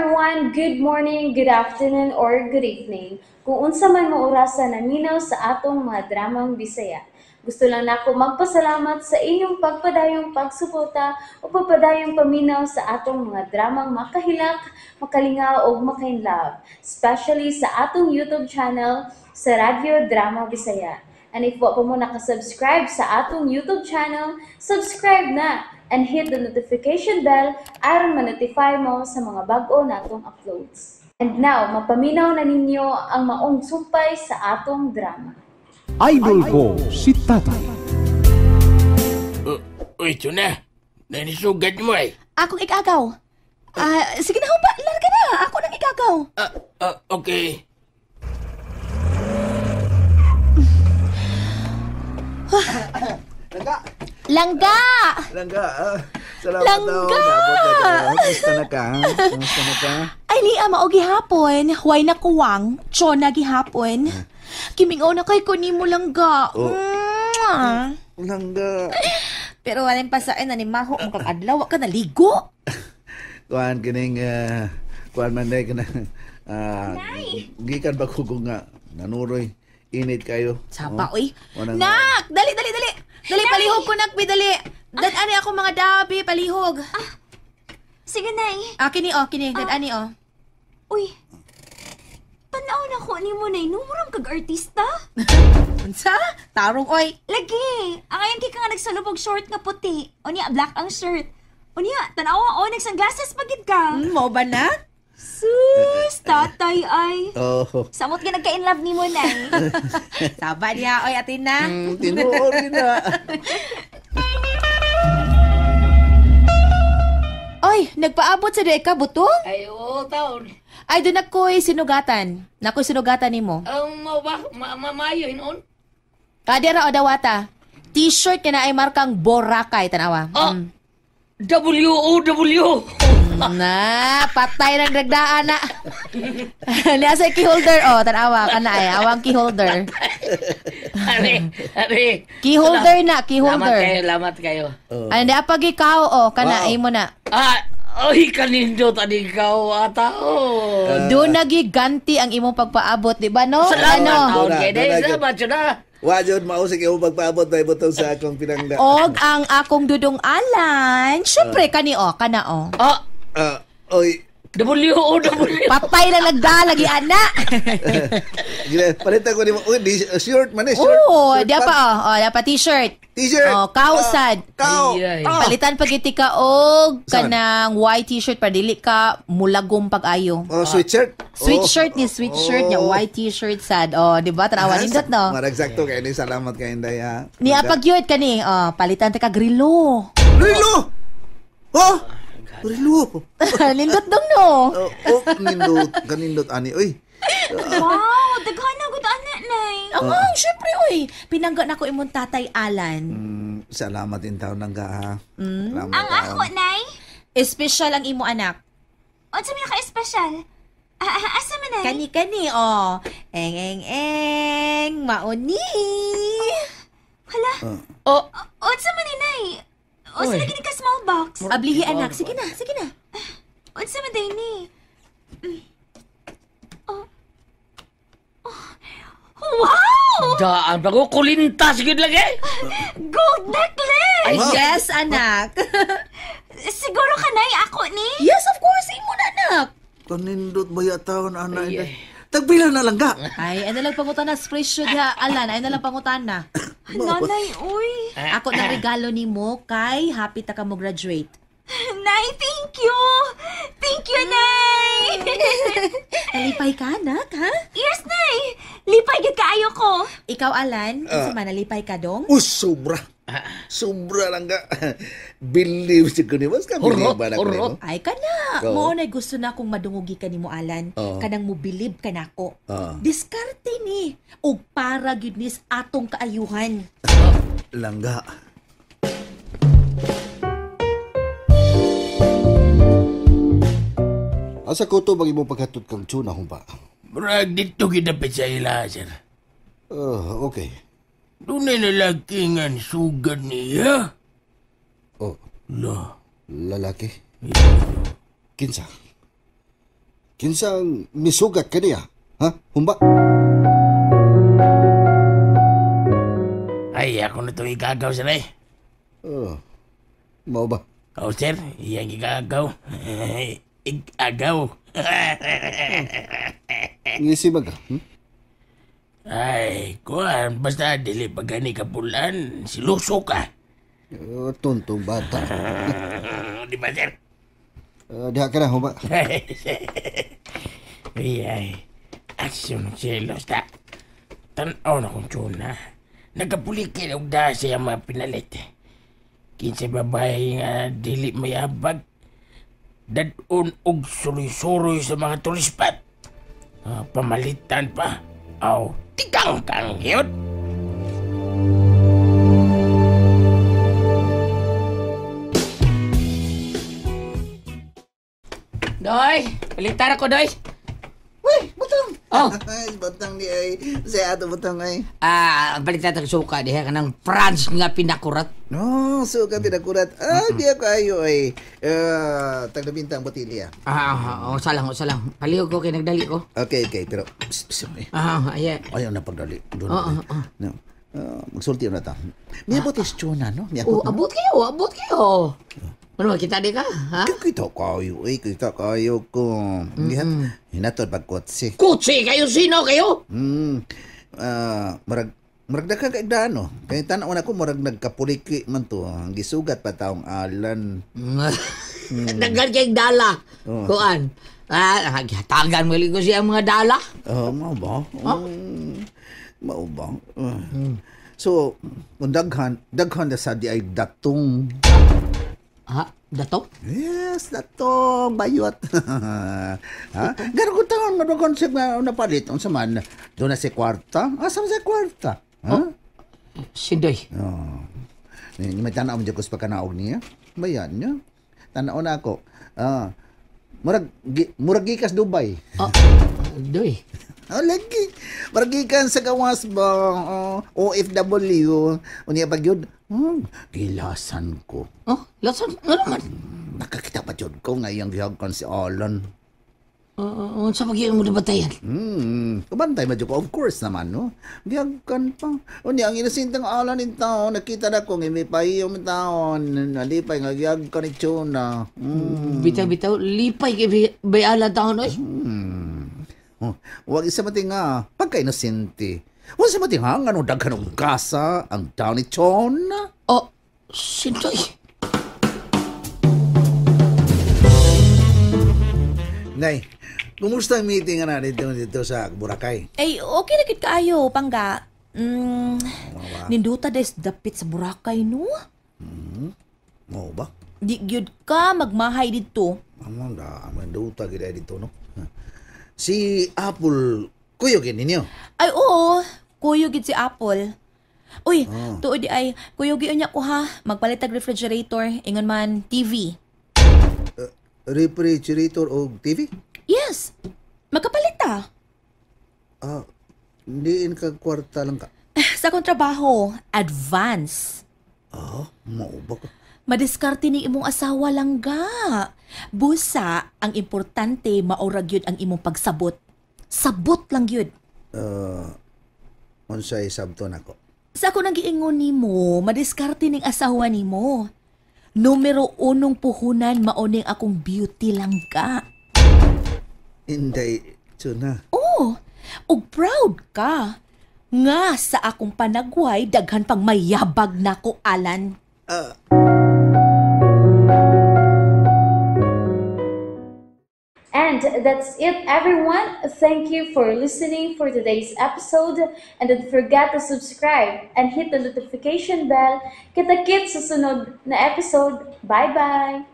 everyone, good morning, good afternoon, or good evening. Kung unsa man mo orasan naminaw sa atong mga dramang Bisaya. Gusto lang nako magpasalamat sa inyong pagpadayong pagsuporta o pagpadayong paminaw sa atong mga dramang makahilak, makalingaw o makainlove, especially sa atong YouTube channel sa Radyo Drama Bisaya. And if wa pa mo nakasubscribe sa atong YouTube channel, subscribe na and hit the notification bell aron ma-notify mo sa mga bag-o natong uploads. And now, mapaminaw na ninyo ang maong sumpay sa atong drama. Idol ko si Tatay. Uy, ito na. Nanisugad mo eh. Akong ikagaw. Sige na, humba. Larga na. Ako nang ikagaw. Okay. Langga! Salamat Langga! Kamusta na ka? Ay, liya, maogi hapon. Huway na kuwang. Chona gihapon. Kimingaw na kay kunin mo, Langga. Mwah. Langga. Pero walang pasain na ni Maho ang kakadlaw. Wa ka naligo. Kuhan kining, kuhan man day ka na. Gikan ba ko nga nanuroy. Init kayo. Sapa, uy. Nak! Dali! Dali, palihog ko, nak. Dali. Dadani ako mga dabi, palihog. Sige, Nay. Kini, dadani, oh. Uy, tanaw na ko ni mo, Nay. Numuram kag artista. Unsa? Tarong, oy. Lagi. Ang ayon kay ka nga nagsalubog short nga puti. O niya, black ang shirt. O niya, tanawa, nagsunglasses pagid ka. Mo ba na? Sus, tatay ay. Oh. Samot ka nagka-inlove ni mo, Nay. Saba niya, oy, atin na. Tinuod na. Oy, nagpaabot sa deka, buto? Ay, oo, taon. Ay, doon ako'y sinugatan. Nako'y sinugatan ni mo. Mau ba? Mamayo, hinoon? Kadira o dawata. T-shirt ka na ay markang Boracay, tanawa. W-O-W. Na, patay ng nagdaan na. Niya sa keyholder, tanawa ka na ay. Awang keyholder. Ari. Keyholder na, keyholder. Lamat kayo. Ay, hindi apag ikaw, kana, ay mo na. Ay, kanindot, ani ikaw, atao. Doon nagiganti ang imong pagpaabot, di ba, no? Salamat, taon Doon kayo. na. Salamat, yun na. Wajod, mausik yung magpaabot na ibutong sa akong pinangda. Og ang akong dudong alan. Syempre, kana, Oy. W-O-W. Patay na nagdalagi, ana. Palitan ko ni mo. Uy, shirt man eh. Shirt. Oo, Shirt diya pants. pa, dapat t-shirt. T-shirt. Kausad. Kao. Ay. Palitan pagiti ka og Saan? kanang white t-shirt para dili ka mulagom pag-ayo. Sweatshirt. Sweatshirt ni sweatshirt niya, white t-shirt sad. Di ba? Tanawa nindot, no? Maragzakto kayo ni. Salamat kayo, Inday, ha? Ni apag yun ka ni, palitan ta ka grilo. Rilo! Oh! Rilo! Nindot dong, no? Nindot. Kanindot, ani. Uy. Wow, daghan na gud ana, Nay. Syempre, oy. Pinangga na ko imong tatay Alan. Salamat din taon lang ka, ha? Salamat Ang ako, Nay. Espesyal ang imo anak. O, sa mga ka-espesyal. Asa man, Nay? Kani-kani, Eng, mauni. Hala. Oh, O, sa man ni, Nay? O, sa lagi ni ka small box. Ablihi, anak. Sige na. O, sa man, day ni? Wow! daan pa ko. Kulintas, good lagi. Gold necklace! Ay, yes, anak. Siguro ka, Nay, ako ni? Yes, of course. Imo na, anak. Kanindot ba yataon, ana, Inday? Tagpila na lang ka. Ay, ano lang pangutan na spreadsheet ha, Alan. Ay, lang pangutan na. Nanay, uy. Ako na regalo ni mo kay happy ta ka mo graduate. Nay, thank you! Thank you, Nay! Nalipay ka, anak, ha? Yes, Nay! Lipay gid kaayo ko. Ikaw, Alan, isa man nalipay ka dong? Sobra. Sobra lang ka. Believe si ko ni mas ka. Believe ba na ko ni mo? Ay, kana. Oo. Mo na gusto na akong madungugi ka ni mo, Alan. Oo. Kanang mo believe ka na ako. Oo. Diskarte ni. O para gyud nis atong kaayuhan. Langga. Asa ko to bagi mo paghatod kang tuna humpa? Brag, dito kinapit sa ila, sir. Okay. Doon na lalaki nga sugad niya. Oh, La. lalaki. Kinsa? Kinsang misugat ka niya? Ha? Humba? Ay, ako na itong igagaw, sir eh. Oh, mao ba? Oh, sir, iyang igagaw. Igagaw. Ngisi ba ka? Ay, kuhan, basta dili pa gani kapulan, siluso ka. Tontong bata. Di ba, sir? Diha ka na, humba. Ay, aksyon selos ta. Tanaw na kong tsuna. Nagapulikin og da siya mga pinalit. Kinsa babae nga dili mayabag. Dadon og suroy-suroy sa mga tulispat. Pamalitan pa. Aw, tikang-kang yun. Doy, palitan ako, Doy. Uy, butang! Oh. Ay, butang ni ay. Sa ato butang ay. Palitan ako suka diha ka ng France nga pinakurat. No, so ka pinakurat. Di ako ayo ay. Taglabintang botilya. Salang. Palihog ko kay nagdali ko. Okay, pero... Ayan. Ayaw na pagdali. Doon. No. Magsulti na ta. May botis tuna, no? Abot kayo. Ano, kita di ka, ha? Kita kayo ko. Hinatod pagkotse. Kutsi kayo, sino kayo? Murag nagkakaigdaan, no? Kaya tanaw na ko, murag nagkapuliki man to. Ang gisugat pa taong alan. Dagan kayong dala. Kuan. Hatagan mo ko siya mga dala. Mao ba? Mao ba? So, kung daghan na sa di ay datong. Ha? Dato? Yes, datong bayot. Ha? Garo ko taon nga konsep nga napalit unsa man. Do na si kwarta? Asa sa kwarta? Ha? Sindoy. Ni may tanaw mo jud ko sa pagkanaog niya. Bayan niya. Tanaw na ako. Murag gikas Dubai. Doy. Lagi. Murag gikan sa gawas ba OFW. Unya ba gyud? Gilasan ko. Lasan? Ano naman? Nakakita pa jud ko nga iyang gihagkan si Alan. Sa pag-iyon mo na batayan? Kabantay mo ko, of course naman, no? Gihagkan pa. Unya, ang inasintang Alan in taon, nakita na ko, may pahiyong taon, nalipay nga gihagkan ni Chona. Bitaw, lipay kay bayala taon, oy. Huwag isa mati nga, pagka-inosente. Huwag isa mati nga, ano daghan og gasa, ang taon ni Chona. Sindoy. Nay, kumusta ang meeting nga na dito sa Boracay? Ay, okay na kit kaayo, pangga. Ninduta des dapit sa Boracay, no? Mo ba? Di gyud ka magmahay dito. Amang da, manduta gid dito, no? Si Apple, kuyogin ninyo. Ay, oo. Kuyogid si Apple. Uy, tuod di ay, kuyogin niya ko ha. Magpalitag refrigerator, ingon man TV. Refrigerator o TV? Yes. Magkapalit ta. Diin ka kwarta lang ka. Sa akong trabaho, advance. Mo ba ka? Madiskarte ni imong asawa lang ga. Busa, ang importante maurag yun ang imong pagsabot. Sabot lang yun. Unsay sabton ako. Sa ako nang giingon nimo, madiskarte ning asawa nimo. Numero 1 puhunan maoning akong beauty lang ka. Inday, Chuna. Oh, ug proud ka. Nga sa akong panagway, daghan pang mayabag na ko, Alan. And that's it, everyone. Thank you for listening for today's episode. And don't forget to subscribe and hit the notification bell. Kita-kits sa sunod na episode. Bye-bye!